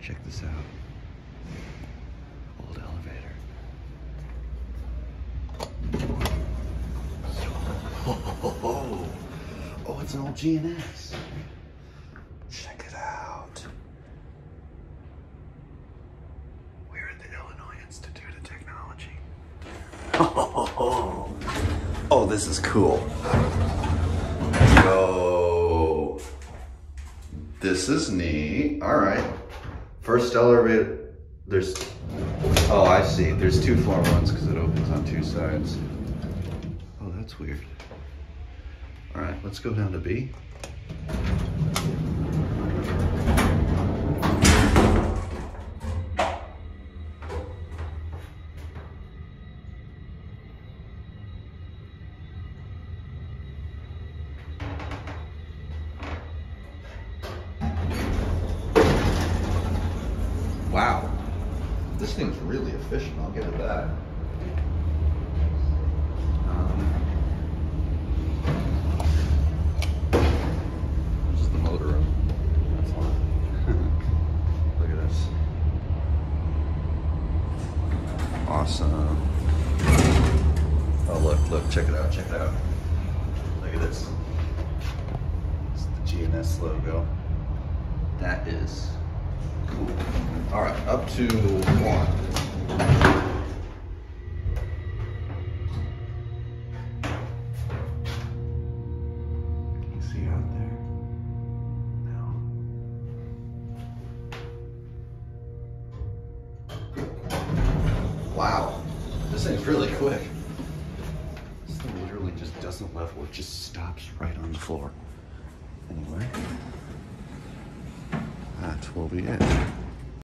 Check this out. Old elevator. Oh, it's an old GNS. Check it out. We're at the Illinois Institute of Technology. Oh, this is cool. Yo, this is neat. All right. First elevator, oh, I see. There's 2 floor ones because it opens on 2 sides. Oh, that's weird. All right, let's go down to B. Wow, this thing's really efficient, I'll give it that. This is the motor room. That's fine. Look at this. Awesome. Oh, look, check it out, check it out. Look at this. It's the GNS logo. That is cool. All right, up to 1. Can you see out there? No. Wow, this thing's really quick. This thing literally just doesn't level, it just stops right on the floor. Anyway, that will be it.